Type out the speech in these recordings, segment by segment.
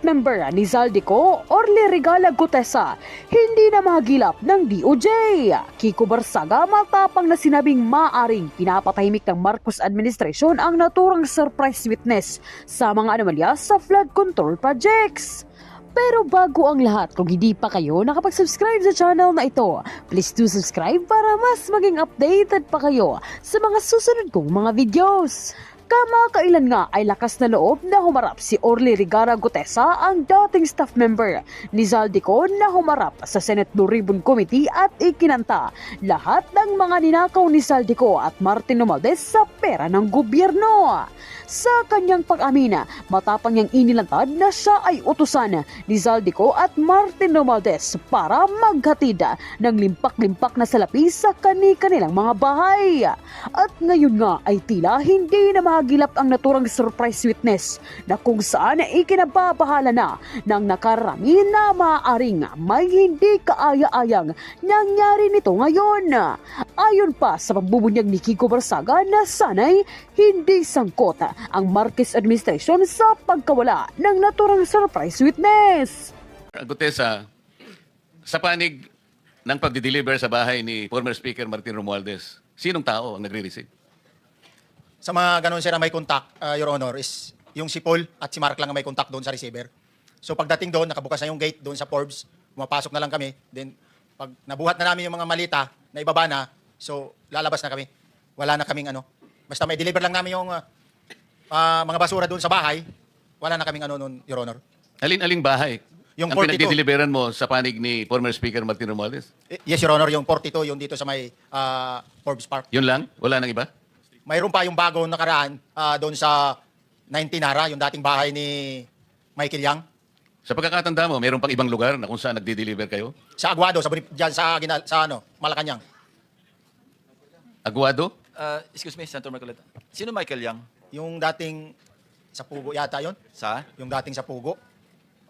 member ni Zaldico, Orly Regala Gutesa, hindi na mahagilap ng DOJ. Kiko Barsaga matapang na sinabing maaring pinapatahimik ng Marcos administration ang naturang surprise witness sa mga anomalya sa flood control projects. Pero bago ang lahat, kung hindi pa kayo nakapag-subscribe sa channel na ito, please do subscribe para mas maging updated pa kayo sa mga susunod kong mga videos. Kamakailan nga ay lakas na loob na humarap si Orly Regala Gutesa, ang dating staff member ni Zaldico, na humarap sa Senate Blue Ribbon Committee at ikinanta lahat ng mga ninakaw ni Zaldico at Martin Romualdez sa pera ng gobyerno. Sa kanyang pag-amina, matapang niyang inilantad na siya ay utusan ni Zaldico at Martin Romualdez para maghatid ng limpak-limpak na salapi sa kani-kanilang mga bahay. At ngayon nga ay tila hindi na mahagilap ang naturang surprise witness na kung saan ikinababahala na ng nakarami na maaaring may hindi kaaya-ayang nangyari nito ngayon. Ayon pa sa pagbubunyag ni Kiko Barsaga na sanay hindi sangkot ang Marquez administration sa pagkawala ng naturang surprise witness. Gutesa, sa panig ng pagdi-deliver sa bahay ni former Speaker Martin Romualdez, sinong tao ang nagre-receive? Sa mga ganun sir na may contact, Your Honor, is yung si Paul at si Mark lang ang may contact doon sa receiver. So pagdating doon, nakabukas na yung gate doon sa Forbes, pumapasok na lang kami. Then pag nabuhat na namin yung mga malita na ibaba na, so lalabas na kami. Wala na kaming ano. Basta may deliver lang namin yung mga basura doon sa bahay, wala na kaming ano noon, Your Honor. Alin-aling bahay Yung ang 42. pinagdi-deliveran mo sa panig ni former Speaker Martin Romualdez? Yes, Your Honor, yung 42, yung dito sa may Forbes Park. Yun lang? Wala nang iba? Mayroon pa yung bago nakaraan doon sa 19 Nara, yung dating bahay ni Michael Yang. Sa pagkakatanda mo, mayroon pang ibang lugar na kung saan nagdi-deliver kayo? Sa Aguado, diyan sa Malacanang. Aguado? Excuse me, Senator Marcoleta. Sino Michael Yang? Yung dating sa Pugo yata yon. Sa? Yung dating sa Pugo.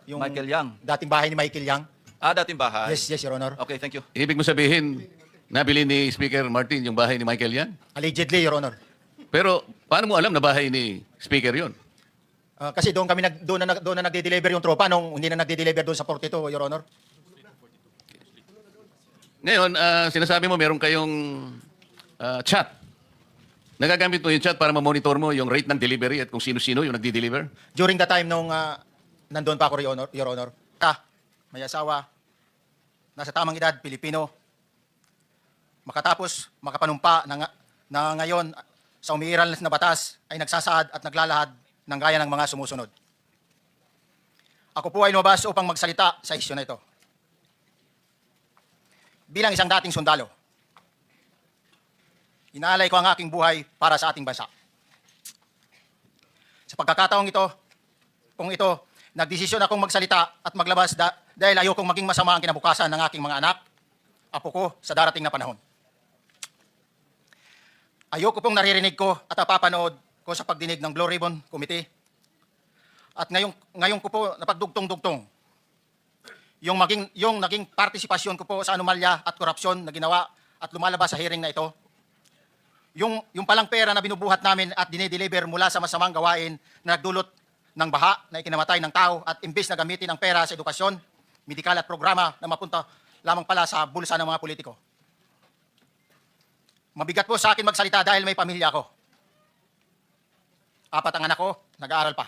Yung Michael Yang. dating bahay ni Michael Yang. Dating bahay. Yes, yes, Your Honor. Okay, thank you. Ibig mo sabihin, nabili ni Speaker Martin yung bahay ni Michael yan? Allegedly, Your Honor. Pero paano mo alam na bahay ni Speaker yon? Kasi doon kami doon na nagde-deliver yung tropa nung hindi na nagde-deliver doon sa 42, Your Honor. Ngayon, sinasabi mo meron kayong chat. Nagagamit mo yung chat para ma-monitor mo yung rate ng delivery at kung sino-sino yung nagdi-deliver? During the time nung nandun pa ako, Your Honor. May asawa, nasa tamang edad, Pilipino. Makatapos, makapanumpa na ngayon sa umiiral na batas ay nagsasaad at naglalahad ng gaya ng mga sumusunod. Ako po ay lumabas upang magsalita sa isyu na ito. Bilang isang dating sundalo, inaalay ko ang aking buhay para sa ating bansa. Sa pagkakataong ito, nagdesisyon akong magsalita at maglabas dahil ayokong maging masama ang kinabukasan ng aking mga anak, apo ko sa darating na panahon. Ayoko pong naririnig ko at napapanood ko sa pagdinig ng Blue Ribbon Committee. At ngayon ko po napagdugtong-dugtong yung naging partisipasyon ko po sa anomalya at korupsyon na ginawa at lumalabas sa hearing na ito. Yung palang pera na binubuhat namin at dinideliver mula sa masamang gawain na nagdulot ng baha na ikinamatay ng tao at imbis na gamitin ang pera sa edukasyon, medikal at programa na mapunta lamang pala sa bulsa ng mga politiko. Mabigat po sa akin magsalita dahil may pamilya ako. 4 ang anak ko, nag-aaral pa.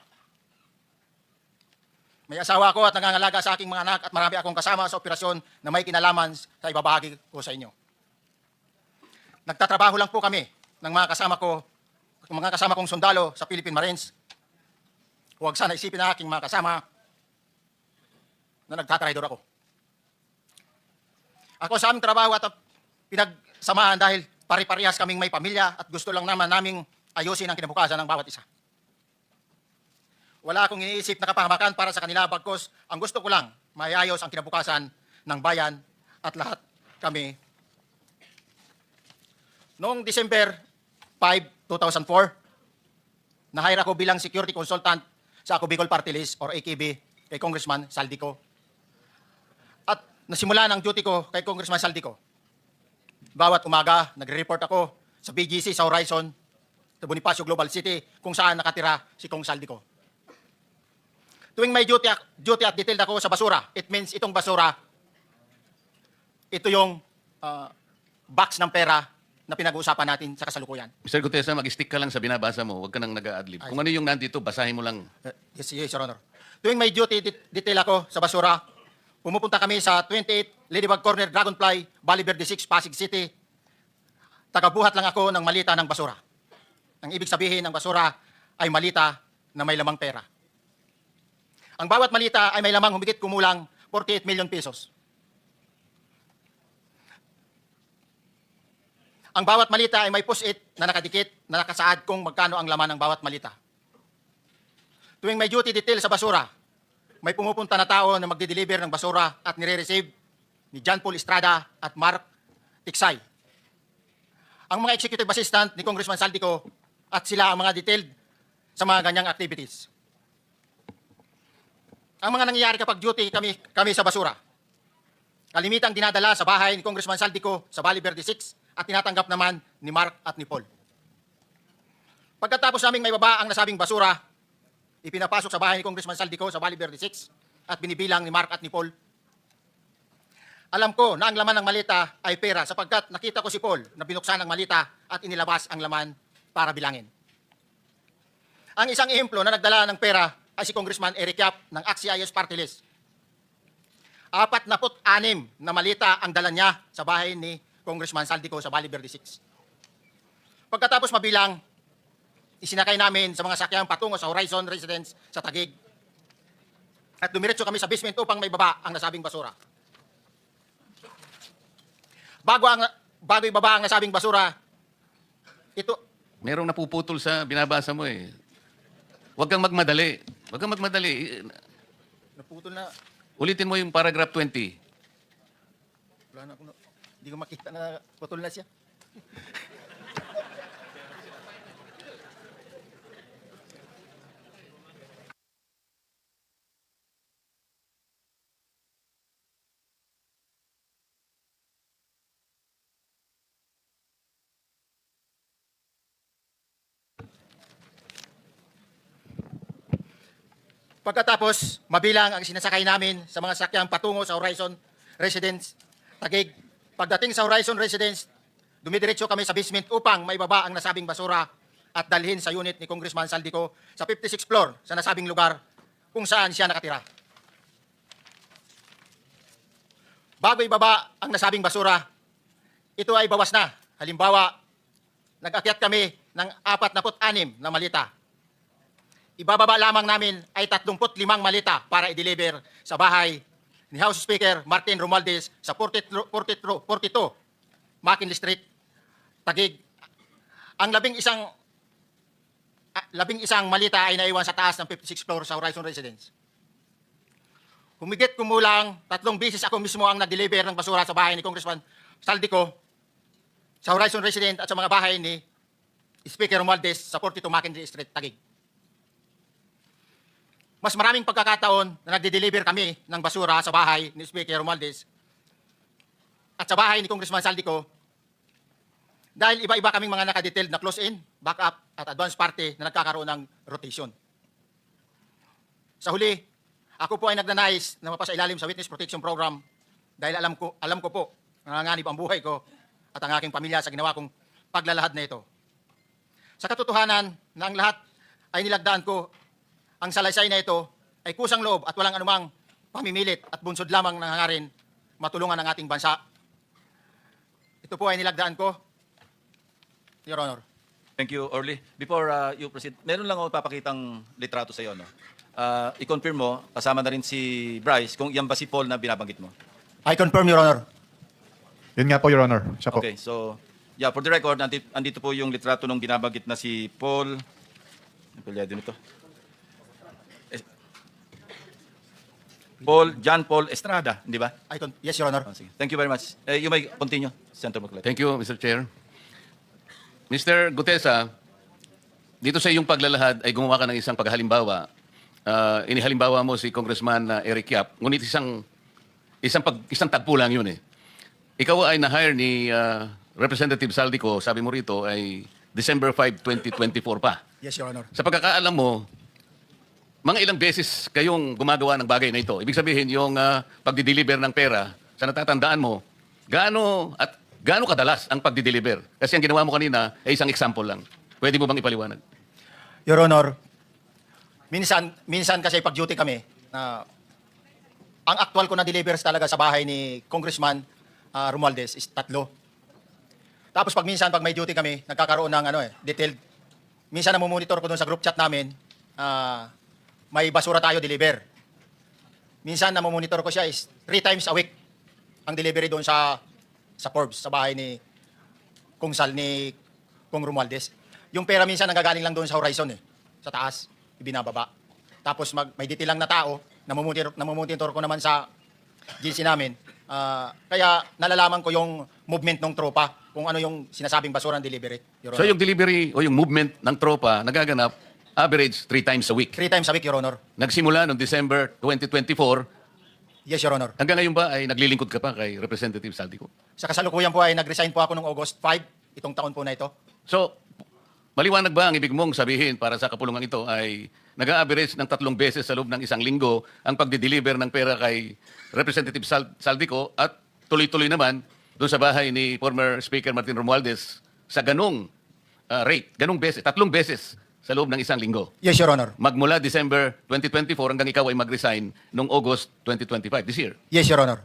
May asawa ko at nangangalaga sa aking mga anak at marami akong kasama sa operasyon na may kinalaman sa ibabahagi ko sa inyo. Nagtatrabaho lang po kami ng mga kasama kong sundalo sa Philippine Marines. Huwag sana isipin na aking mga kasama na nagtatraidor ako. Ako sa aming trabaho at pinagsamahan dahil pare-parehas kaming may pamilya at gusto lang naman naming ayusin ang kinabukasan ng bawat isa. Wala akong iniisip na kapahamakan para sa kanila bagkus ang gusto ko lang maayos ang kinabukasan ng bayan at lahat kami. Noong December 5, 2004, na-hire ako bilang security consultant sa Ako Bicol Party List or AKB kay Congressman Zaldico. At nasimula ng duty ko kay Congressman Zaldico. Bawat umaga, nagre-report ako sa BGC sa Horizon, sa Bonifacio Global City, kung saan nakatira si Kong Zaldico. Tuwing may duty at detailed ako sa basura, it means itong basura, ito yung box ng pera na pinag-uusapan natin sa kasalukuyan. Mr. Gutesa, mag-stick ka lang sa binabasa mo. Huwag ka nang nag-a-adlib. Kung ano yung nandito, basahin mo lang. Yes, Your Honor. Tuwing may duty detail ako sa basura, pumupunta kami sa 28 Ladybug Corner, Dragonfly, Valle Verde 6, Pasig City. Tagabuhat lang ako ng malita ng basura. Ang ibig sabihin ng basura ay malita na may lamang pera. Ang bawat malita ay may lamang humigit kumulang 48 million pesos. Ang bawat malita ay may push-it na nakadikit na nakasaad kung magkano ang laman ng bawat malita. Tuwing may duty detail sa basura, may pumupunta na tao na magde-deliver ng basura at nire-receive ni John Paul Estrada at Mark Tiksay. Ang mga executive assistant ni Congressman Saldico at sila ang mga detailed sa mga ganyang activities. Ang mga nangyayari kapag duty kami sa basura, kalimitang dinadala sa bahay ni Congressman Saldico sa Valle Verde 6 at tinatanggap naman ni Mark at ni Paul. Pagkatapos naming may baba ang nasabing basura, ipinapasok sa bahay ni Congressman Saldico sa Valle Verde 6 at binibilang ni Mark at ni Paul. Alam ko na ang laman ng malita ay pera sapagkat nakita ko si Paul na binuksan ang malita at inilabas ang laman para bilangin. Ang isang ehemplo na nagdala ng pera ay si Congressman Eric Yap ng AXIS Party List. 46 na malita ang dala niya sa bahay ni Congressman Saldico sa Valle Verde 6. Pagkatapos mabilang, isinakay namin sa mga sakyang patungo sa Horizon Residence sa Taguig. At dumiretso kami sa basement upang may baba ang nasabing basura. Bago ibaba ang nasabing basura, ito... Merong napuputol sa binabasa mo eh. Huwag kang magmadali. Huwag kang magmadali. Naputol na... Ulitin mo yung paragraph 20. Wala na ako... Hindi ko makita na putol na siya. Pagkatapos, mabilang ang sinasakay namin sa mga sakyang patungo sa Horizon Residence, Taguig. Pagdating sa Horizon Residence, dumidiretso kami sa basement upang maibaba ang nasabing basura at dalhin sa unit ni Congressman Saldico sa 56th floor sa nasabing lugar kung saan siya nakatira. Bago ibaba ang nasabing basura, ito ay bawas na. Halimbawa, nag-akyat kami ng 46 na malita. Ibababa lamang namin ay 35 malita para i-deliver sa bahay ni House Speaker Martin Romualdez sa 42 McKinley Street, Taguig. Ang labing isang malita ay naiwan sa taas ng 56th floor sa Horizon Residence. Humigit kumulang 3 beses ako mismo ang nag-deliver ng basura sa bahay ni Congressman Saldico, sa Horizon Residence at sa mga bahay ni Speaker Romualdez sa 42 McKinley Street, Taguig. Mas maraming pagkakataon na nagde-deliver kami ng basura sa bahay ni Speaker Romualdez at sa bahay ni Congressman Saldico dahil iba-iba kaming mga nakadetailed na close-in, back-up at advance party na nagkakaroon ng rotation. Sa huli, ako po ay nagnanais na mapasailalim sa Witness Protection Program dahil alam ko po nanganganib ang buhay ko at ang aking pamilya sa ginawa kong paglalahad na ito. Sa katotohanan na ang lahat ay nilagdaan ko, ang salaysay na ito ay kusang loob at walang anumang pamimilit at bunsod lamang ng hangarin matulungan ang ating bansa. Ito po ay nilagdaan ko, Your Honor. Thank you, Orly. Before you proceed, meron lang ako papakitang litrato sa iyo. No? I-confirm mo, kasama na rin si Bryce, kung yan ba si Paul na binabanggit mo. I confirm, Your Honor. Yun nga po, Your Honor. Siya po. Okay, so, yeah, for the record, andito po yung litrato ng binabanggit na si Paul. Ang pilyado nito. John Paul Estrada, di ba? Yes, Your Honor. Oh, sige. Thank you very much. You may continue, Senator Marcoleta. Thank you, Mr. Chair. Mr. Gutesa, dito sa iyong paglalahad ay gumawa ka ng isang paghalimbawa. Inihalimbawa mo si Congressman Eric Yap. Ngunit isang tagpo lang yun eh. Ikaw ay na-hire ni Representative Saldico, sabi mo rito, ay December 5, 2024 pa. Yes, Your Honor. Sa pagkakaalam mo, mga ilang beses kayong gumagawa ng bagay na ito. Ibig sabihin, yung pagdi-deliver ng pera, sa natatandaan mo, gaano kadalas ang pagdi-deliver? Kasi ang ginawa mo kanina ay isang example lang. Pwede mo bang ipaliwanag? Your Honor, minsan kasi pag-duty kami, ang actual ko na delivers talaga sa bahay ni Congressman Romualdez is 3. Tapos pag may duty kami, nagkakaroon ng detailed. Minsan namumonitor ko doon sa group chat namin, may basura tayo deliver. Minsan namumonitor ko siya is 3 times a week ang delivery doon sa Forbes, sa bahay ni Kung Romualdez. Yung pera minsan nanggagaling lang doon sa horizon sa taas, ibinababa. Tapos may detail lang na tao, namumonitor ko naman sa GC namin. Kaya nalalaman ko yung movement ng tropa, kung ano yung sinasabing basura ng delivery. Your So Honor. yung delivery o yung movement ng tropa nagaganap average 3 times a week. 3 times a week, Your Honor. Nagsimula noong December 2024, Yes, Your Honor. hanggang ngayon ba ay naglilingkod ka pa kay Representative Saldico? Sa kasalukuyan po ay nag-resign po ako noong August 5, itong taon po na ito. So, maliwanag ba ang ibig mong sabihin para sa kapulungan ito ay nag-average ng 3 beses sa loob ng isang linggo ang pagdi-deliver ng pera kay Representative Saldico at tuloy-tuloy naman doon sa bahay ni former Speaker Martin Romualdez sa ganong rate, ganong beses, 3 beses sa loob ng isang linggo. Yes, Your Honor. Magmula December 2024 hanggang ikaw ay mag-resign noong August 2025, this year. Yes, Your Honor.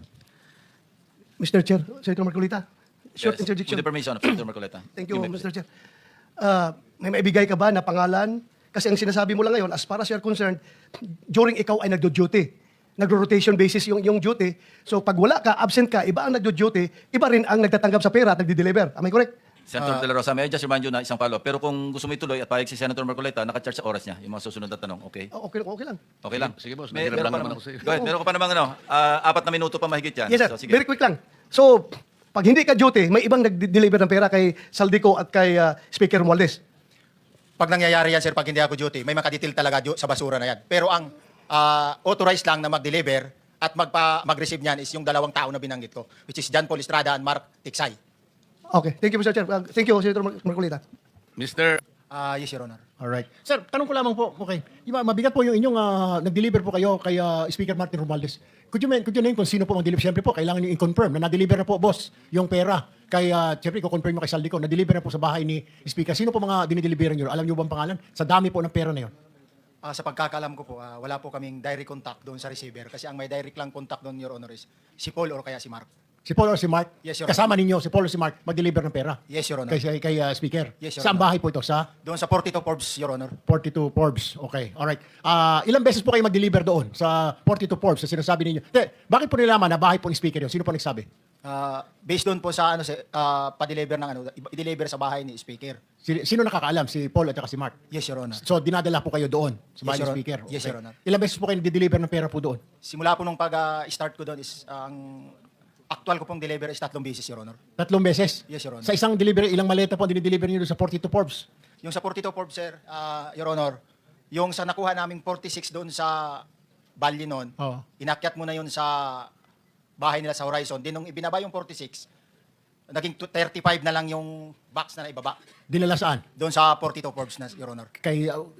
Mr. Chair, Senator Marcolita, short Yes. interjection. With the permission of Senator Marcoleta. Thank you, may Mr. Chair. May maibigay ka ba na pangalan? Kasi ang sinasabi mo lang ngayon, as far as you're concerned, during ikaw ay nagdo-duty. Nagro-rotation basis yung duty. So pag wala ka, absent ka, iba ang nagdo-duty, iba rin ang nagtatanggap sa pera at nagdi-deliver. Am I correct? Senator De La Rosa, may I just remind you na isang follow-up. Pero kung gusto mo ituloy at pahig si Senator Marcoleta, naka-charge sa oras niya, yung mga susunod na tanong, okay? Okay lang. Okay lang. Sige, boss. May, Nahirap meron lang pa naman naman ako sa iyo. Go ahead. Meron ka pa namang 4 na minuto pa mahigit yan. Yes, sir. So, sige. Very quick lang. So, pag hindi ka duty, may ibang nag-deliver ng pera kay Saldico at kay Speaker Romualdez. Pag nangyayari yan, sir, pag hindi ako duty, may makadetail talaga sa basura na yan. Pero ang authorized lang na mag-deliver at mag-receive niyan is yung 2 tao na binanggit ko, which is John Paul Estrada and Mark Tiksay. Okay. Thank you, Mr. Chair. Thank you, Senator Marcolita. Mr. Yes, Your Honor. Alright. Sir, tanong ko lamang po, okay. Mabigat po yung inyong nag-deliver po kayo kay Speaker Martin Romualdez. Could you name kung sino po ang deliver? Siyempre po, kailangan nyo i-confirm na na-deliver na po, boss, yung pera. Kaya, siyempre, i-confirm mo kay Saldico, na-deliver na po sa bahay ni Speaker. Sino po mga dinideliveran nyo? Alam nyo ba ang pangalan? Sa dami po ng pera na yun. Sa pagkakalam ko po, wala po kaming direct contact doon sa receiver kasi ang may direct lang contact doon, Your Honor, is si Paul or kaya si Mark. Si Paul or si Mark? Yes, Your Honor. Kasama ninyo, si Paul or si Mark, mag-deliver ng pera? Yes, Your Honor. Kay Speaker? Yes, Your Saan Honor. bahay po ito? Sa Doon sa 42 Forbes, Your Honor. 42 Forbes. Okay, alright. Ilang beses po kayo mag-deliver doon sa 42 Forbes sa sinasabi ninyo? Bakit po nilaman na bahay po ni Speaker yun? Sino po nagsabi? Based doon po sa pa-deliver ng i-deliver sa bahay ni Speaker. Sino nakakaalam? Si Paul at saka si Mark? Yes, Your Honor. So, dinadala po kayo doon sa bahay Yes, ni Your Speaker? Honor. Yes, Your Honor. Ilang beses po kayo nag-deliver ng pera po doon? Simula po nung pag-start ko doon is ang actual ko pong deliver is 3 beses, Your Honor. 3 beses? Yes, Your Honor. Sa isang delivery, ilang maleta po ang dinideliver niyo doon sa 42 Forbes? Yung sa 42 Forbes, sir, Your Honor, yung sa nakuha naming 46 doon sa Bali noon, Oo. inakyat mo na yun sa bahay nila sa Horizon. Din nung ibinaba yung 46, naging 35 na lang yung box na naibaba. Dinala saan? Doon sa 42 Forbes na, Your Honor.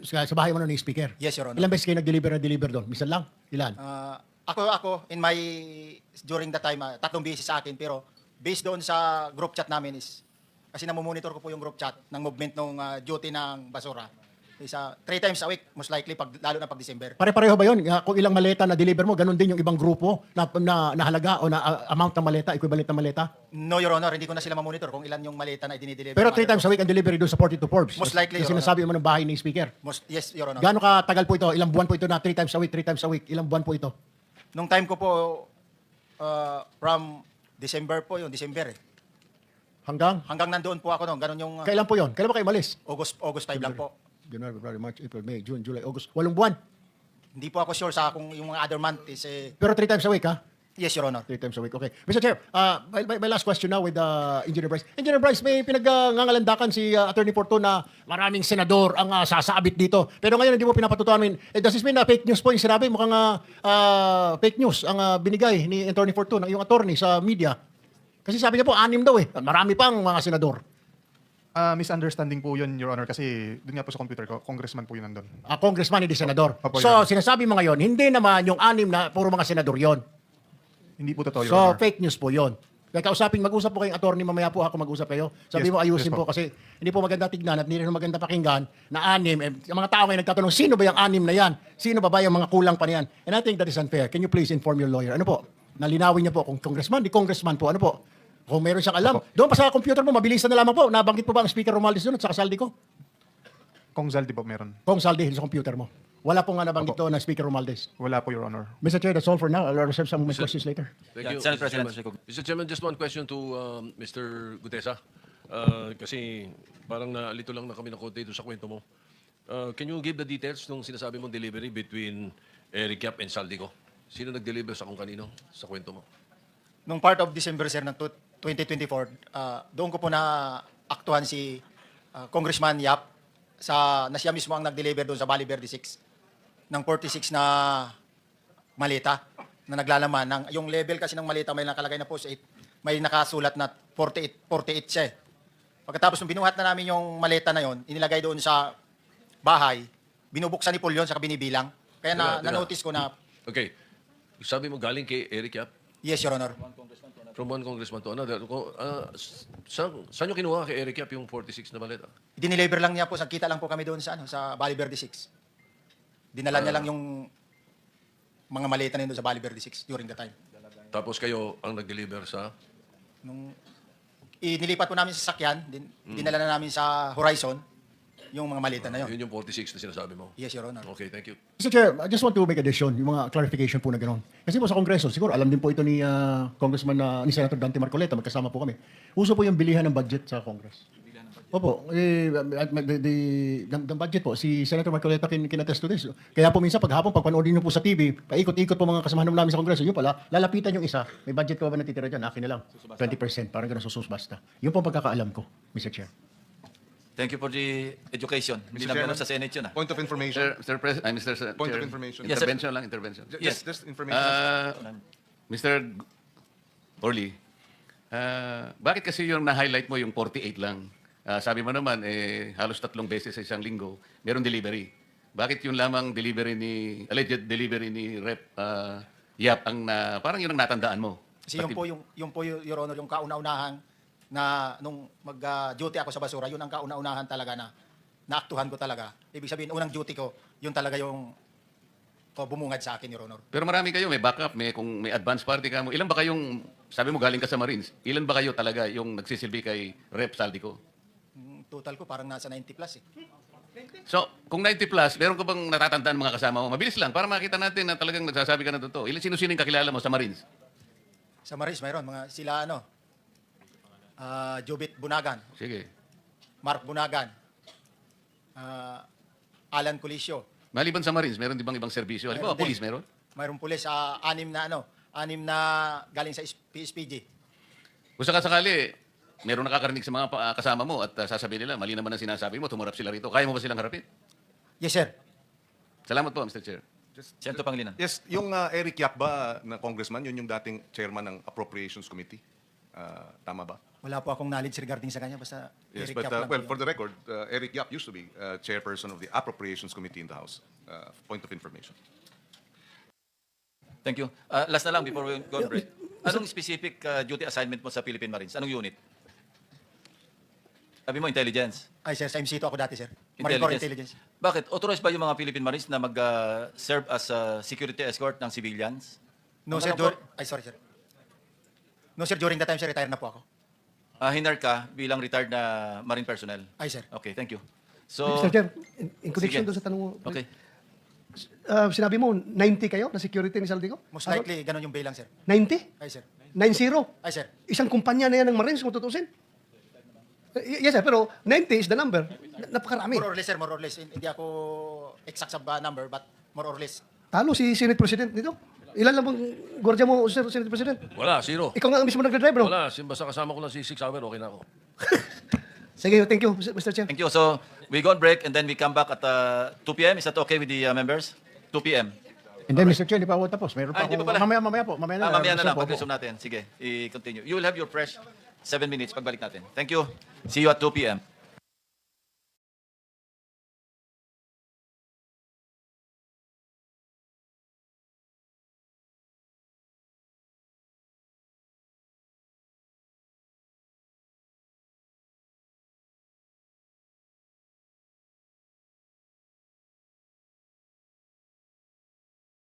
Sa bahay mo na ni Speaker? Yes, Your Honor. Ilang beses kayo nag-deliver doon? Misan lang? Ilan? Ako, during that time, 3 beses sa akin, pero based doon sa group chat namin is, kasi namomonitor ko po yung group chat ng movement ng duty ng basura. Is 3 times a week, most likely, lalo na pag December. Pare-pareho ba yun? Kung ilang maleta na deliver mo, ganun din yung ibang grupo na halaga o na amount ng maleta, equivalent ng maleta? No, Your Honor, hindi ko na sila mamonitor kung ilan yung maleta na idinideliver. Pero 3 times a week ang delivery doon sa 42 Forbes. Most likely, Kasi Your sinasabi mo ng bahay ni Speaker. Yes, Your Honor. Gaano katagal po ito? Ilang buwan po ito na 3 times a week, 3 times a week? Ilang buwan po ito? Nung time ko po, from December po yun, December eh. Hanggang? Hanggang nandoon po ako noon, ganun yung Kailan po yun? Kailan ba kayo malis? August 5 lang po. January, February, March, April, May, June, July, August. 8 buwan. Hindi po ako sure sa kung yung mga other month is Pero 3 times a week, ha? yes, Your Honor. 3 times a week. Okay. Mr. Chair, my last question now with Engineer Bryce. Engineer Bryce, may pinag-ngangalandakan si Attorney Porto na maraming senador ang sasabit dito. Pero ngayon hindi mo pinapatutuan. Does this mean na fake news po yung sinabi? Mukhang fake news ang binigay ni Attorney Porto ng iyong attorney sa media. Kasi sabi niya po, 6 daw eh. Marami pang mga senador. Misunderstanding po yun, Your Honor, kasi doon nga po sa computer ko, congressman po yun nandun. Congressman, hindi senador. Opo, So, Your Honor. sinasabi mo ngayon, hindi naman yung 6 na puro mga senador yon. Hindi po totoo, Your So, Honor. fake news po yon. Kaya mag-usap po kayong attorney, mamaya po ako mag-usap kayo. Sabi Yes, mo, ayusin yes po po. kasi hindi po maganda tignan at hindi rin maganda pakinggan na 6. Yung mga tao ngayon nagtatanong, sino ba yung 6 na yan? Sino ba yung mga kulang pa na yan? And I think that is unfair. Can you please inform your lawyer? Ano po? Nalinawin niya po kung congressman, di congressman po. Ano po? Kung meron siyang alam. Doon pa sa computer mo, mabilisan na lamang po. Nabanggit po ba ang Speaker Romualdez doon at saka saldi ko? Kung Zaldi po meron. Kung saldi sa computer mo. Wala po nga nabanggit doon ng Speaker Romualdez. Wala po, Your Honor. Mr. Chair, that's all for now. I'll reserve some of my questions later. Thank Yeah, you, Senate Mr. President. Chairman. Mr. Chairman, just one question to Mr. Gutesa. Kasi parang nalito lang na kami ng konti doon sa kwento mo. Can you give the details nung sinasabi mong delivery between Eric Yap and Saldico? Sino nag-deliver sa kung kanino sa kwento mo? Nung part of December, sir, ng 2024, doon ko po na aktuhan si Congressman Yap na siya mismo ang nag-deliver doon sa Valle Verde 6 ng 46 na maleta na naglalaman. Yung level kasi ng maleta may nakalagay na post 8, may nakasulat na 48 siya. Pagkatapos nung binuhat na namin yung maleta na yon, inilagay doon sa bahay, binubuksan ni Paul yun, saka binibilang. Kaya Teka. na-notice ko na, Okay. Sabi mo galing kay Eric Yap yes, Your Honor. from one congressman to another. Saan nyo kinuha kay Eric Yap yung 46 na maleta? Dineliver lang niya po, kita lang po kami doon sa Valle Verde 6. Dinala niya lang yung mga maleta na yun doon sa Valle Verde 6 during the time. Tapos kayo ang nag-deliver sa... Nung inilipat po namin sa sakyan, dinala na namin sa Horizon yung mga maleta na yun. Yun yung 46 na sinasabi mo. Yes, Your Honor. Okay, thank you. Mr. Chair, I just want to make addition, yung mga clarification po na gano'n. Kasi po sa Kongreso, siguro alam din po ito ni Congressman, ni Senator Dante Marcoleta, magkasama po kami. Uso po yung bilihan ng budget sa Congress. Opo, the budget po, si Senator Marcoleta kinatest to this. Kaya po minsan, paghapon, pagpanoodin niyo po sa TV, paikot-ikot po mga kasamahan namin sa Kongreso, yun pala, lalapitan yung isa, may budget ka ba natitira dyan? Akin na lang, 20%, parang gano'n susubasta. Yun po ang pagkakaalam ko, Mr. Chair. Thank you for the education. Hindi lang Chairman. ganun sa Senate yun. Point of information. Mr. President, Mr. Point of Chair, information. Yes, sir. Intervention lang, intervention. Yes. Just information. Mr. Orly, bakit kasi yung na-highlight mo yung 48 lang? Sabi mo naman, halos 3 beses sa isang linggo, meron delivery. Bakit yung lamang alleged delivery ni Rep. Yap ang parang yun ang natandaan mo? Kasi yung po, Your Honor, yung kauna-unahan na nung mag-duty ako sa basura, yun ang kauna-unahan talaga na naaktuhan ko talaga. Ibig sabihin, unang duty ko, yun talaga yung bumungad sa akin, Your Honor. Pero marami kayo, may backup, kung may advance party ka mo. Ilan ba kayong, sabi mo galing ka sa Marines, ilan ba kayo talaga yung nagsisilbi kay Rep. Saldico? Total ko parang nasa 90 plus eh. So, kung 90 plus, meron ka bang natatandaan mga kasama mo? Mabilis lang, para makita natin na talagang nagsasabi ka na totoo. Sino-sino yung kakilala mo sa Marines? Sa Maris, mayroon mga sila Jobit Bunagan, Sige. Mark Bunagan, Alan Colisio. Maliban sa Marines, meron di bang ibang serbisyo? Halimbawa, Meron din. police meron? Mayroong pulis, 6 na galing sa PSPG. Kung sakasakali, meron nakakarinig sa mga kasama mo at sasabihin nila, mali naman ang sinasabi mo, tumarap sila rito. Kaya mo ba silang harapin? Yes, sir. Salamat po, Mr. Chair. Senator Pangilinan. Yes, yung Eric Yap ba na congressman, yun yung dating chairman ng Appropriations Committee? Tama ba? Wala po akong knowledge regarding sa kanya, basta Yes, Eric but Yap lang well, po for yun. the record, Eric Yap used to be chairperson of the Appropriations Committee in the House. Point of information. Thank you. Last na lang before we go on break. Anong specific duty assignment mo sa Philippine Marines? Anong unit? Sabi mo, intelligence. Ay, sir, sa MC2 ako dati, sir. Marine Corps Intelligence. Bakit? Authorized ba yung mga Philippine Marines na mag-serve as security escort ng civilians? No, Ang sir. ano po? Sorry, sir. No, sir, during that time, sir, retire na po ako. Hinar ka bilang retired na Marine personnel? Ay, sir. Okay, thank you. So, Mr. Chair, in connection Sige. doon sa tanong mo, okay. sinabi mo, 90 kayo na security ni Saldico? Most likely, ganun yung bilang, sir. 90? Ay, sir. 90? Ay, sir. Isang kumpanya na yan ng Marines kung tutusin. Yes, sir, pero 90 is the number. Napakarami. More or less, sir, more or less. Hindi ako exact sa number, but more or less. Talo si Senate President dito. Ilan lang bang gwardiya mo, Sir Senate President? Wala, zero. Ikaw nga mismo nagdadrive, bro. Wala, basta kasama ko lang si 6 hour, okay na ako. Sige, thank you, Mr. Chair. Thank you. So, we go on break and then we come back at 2 p.m. Is that okay with the members? 2 p.m. And then, Mr. Chair, hindi pa ako tapos. Meron pa Hindi ako. pa pala. Mamaya po. Mamaya na. Mamaya na lang, Resume po. pag-resume natin. Sige, i-continue. You will have your fresh 7 minutes pagbalik natin. Thank you. See you at 2 p.m.